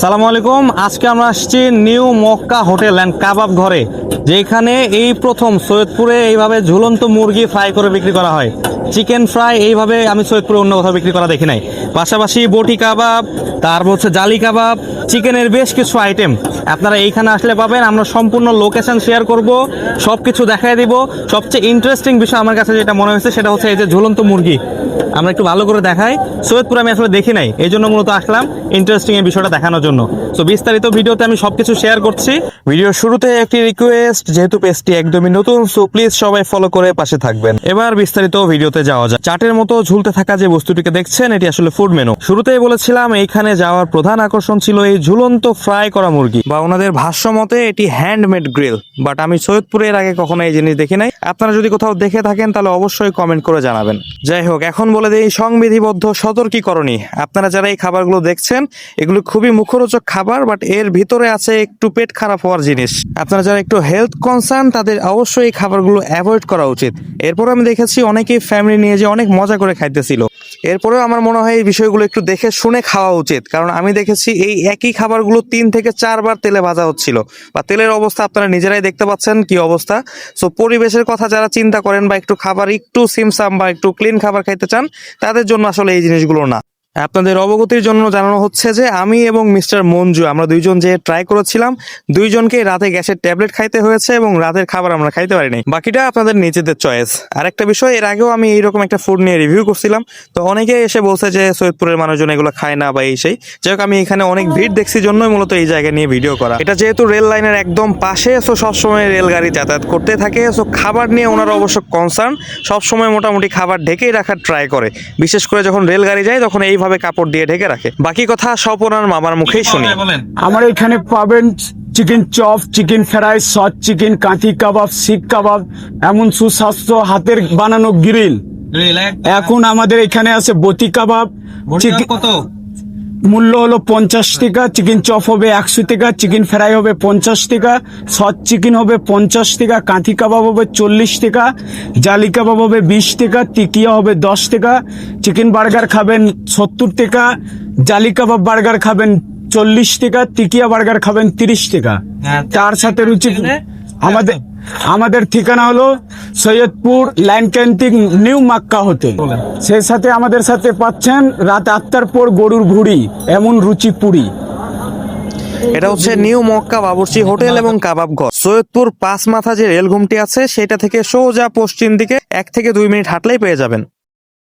সালামু আলাইকুম। আজকে আমরা আসছি নিউ মক্কা হোটেল অ্যান্ড কাবাব ঘরে, যেখানে এই প্রথম সৈয়দপুরে এইভাবে ঝুলন্ত মুরগি ফ্রাই করে বিক্রি করা হয়। চিকেন ফ্রাই এইভাবে আমি সৈয়দপুরে অন্য কোথাও বিক্রি করা দেখি নাই। পাশাপাশি বটি কাবাব, তারপর হচ্ছে জালি কাবাব, চিকেনের বেশ কিছু আইটেম আপনারা এইখানে আসলে পাবেন। আমরা সম্পূর্ণ লোকেশন শেয়ার করব, সব কিছু দেখাই দিব। সবচেয়ে ইন্টারেস্টিং বিষয় আমার কাছে যেটা মনে হয়েছে সেটা হচ্ছে এই যে ঝুলন্ত মুরগি, আমরা একটু ভালো করে দেখাই। সৈয়দপুর আমি আসলে দেখি নাই, এই জন্য মূলত আসলাম ইন্টারেস্টিং এই বিষয়টা দেখানোর জন্য। তো বিস্তারিত ভিডিওতে আমি সবকিছু শেয়ার করছি। ভিডিওর শুরুতে একটি রিকোয়েস্ট, যেহেতু পেজটি একদমই নতুন, সো প্লিজ সবাই ফলো করে পাশে থাকবেন। এবার বিস্তারিত ভিডিওতে যাওয়া যায়। চাটের মতো ঝুলতে থাকা যে বস্তুটিকে দেখছেন, এটি আসলে ফুড মেনু। শুরুতেই বলেছিলাম এইখানে যাওয়ার প্রধান আকর্ষণ ছিল এই ঝুলন্ত ফ্রাই করা মুরগি, বা ওনাদের ভাষ্য মতে এটি হ্যান্ডমেড গ্রিল। বাট আমি সৈয়দপুরের আগে কখনো এই জিনিস দেখি নাই। আপনারা যদি কোথাও দেখে থাকেন তাহলে অবশ্যই কমেন্ট করে জানাবেন। যাই হোক, এখন বলে দেই সংবিধিবদ্ধ সতর্কীকরণী। আপনারা যারা এই খাবারগুলো দেখছেন, এগুলো খুবই মুখরোচক খাবার, বাট এর ভিতরে আছে একটু পেট খারাপ হওয়ার জিনিস। আপনারা যারা একটু হেলথ কনসার্ন, তাদের অবশ্যই এই খাবারগুলো অ্যাভয়েড করা উচিত। এরপর আমি দেখেছি অনেকেই ফ্যামিলি নিয়ে যে অনেক মজা করে খাইতেছিল। এরপরেও আমার মনে হয় এই বিষয়গুলো একটু দেখে শুনে খাওয়া উচিত, কারণ আমি দেখেছি এই একই খাবারগুলো 3 থেকে 4 বার তেলে ভাজা হচ্ছিল, বা তেলের অবস্থা আপনারা নিজেরাই দেখতে পাচ্ছেন কি অবস্থা। সো পরিবেশের কথা যারা চিন্তা করেন, বা একটু খাবার একটু সিমসাম বা একটু ক্লিন খাবার খাইতে চান, তাদের জন্য আসলে এই জিনিসগুলো না। আপনাদের অবগতির জন্য জানানো হচ্ছে যে আমি এবং মিস্টার মঞ্জু, আমরা দুইজন যে ট্রাই করেছিলাম, দুইজনকে রাতে গ্যাসের ট্যাবলেট খাইতে হয়েছে এবং রাতের খাবার আমরা খাইতে পারিনি। বাকিটা আপনাদের নিজেদের চয়েস। আর একটা বিষয়, এর আগেও আমি এইরকম একটা ফুড নিয়ে রিভিউ করছিলাম, তো অনেকে এসে বলছে যে সৈয়দপুরের মানুষজন এগুলো খায় না বা এই সেই। যাই হোক, আমি এখানে অনেক ভিড় দেখছি জন্যই মূলত এই জায়গায় নিয়ে ভিডিও করা। এটা যেহেতু রেল লাইনের একদম পাশে, সো সবসময় রেলগাড়ি যাতায়াত করতে থাকে। সো খাবার নিয়ে ওনারা অবশ্য কনসার্ন, সবসময় মোটামুটি খাবার ঢেকেই রাখার ট্রাই করে। বিশেষ করে যখন রেলগাড়ি যায় তখন এইভাবে কাপড় দিয়ে ঢেকে রাখে। বাকি কথা সব ওনার মামার মুখেই শুনি। আমার এখানে পাবেন chicken chop, chicken fry, sauce chicken, Kanthi kebab, seekh kebab, এমন সুস্বাস্থ্য হাতের বানানো গ্রিল। এখন আমাদের এখানে আছে বটি কাবাব। কত মূল্য হলো 50 টাকা। চিকেন চপ হবে 100 টাকা, চিকেন ফ্রাই হবে 50 টাকা, সস চিকেন হবে 50 টাকা, কাঁথি কাবাব হবে 40 টাকা, জালি কাবাব হবে 20 টাকা, টিকিয়া হবে 10 টাকা, চিকেন বার্গার খাবেন 70 টাকা, জালি কাবাব বার্গার খাবেন 40 টাকা, টিকিয়া বার্গার খাবেন 30 টাকা। তার সাথে রুচি আমাদের ঠিকানা হলো Saidpur line canteen new Mecca hotel. সেই সাথে আমাদের সাথে পাচ্ছেন রাত 8টার পর গরুর ভুড়ি, এমন রুচি পুরি। এটা হচ্ছে নিউ মক্কা বাবুর্চি হোটেল এবং কাবাব ঘর। সৈয়দপুর 5 মাথা যে রেল ঘুমটি আছে, সেটা থেকে সোজা পশ্চিম দিকে 1 থেকে 2 মিনিট হাঁটলেই পেয়ে যাবেন।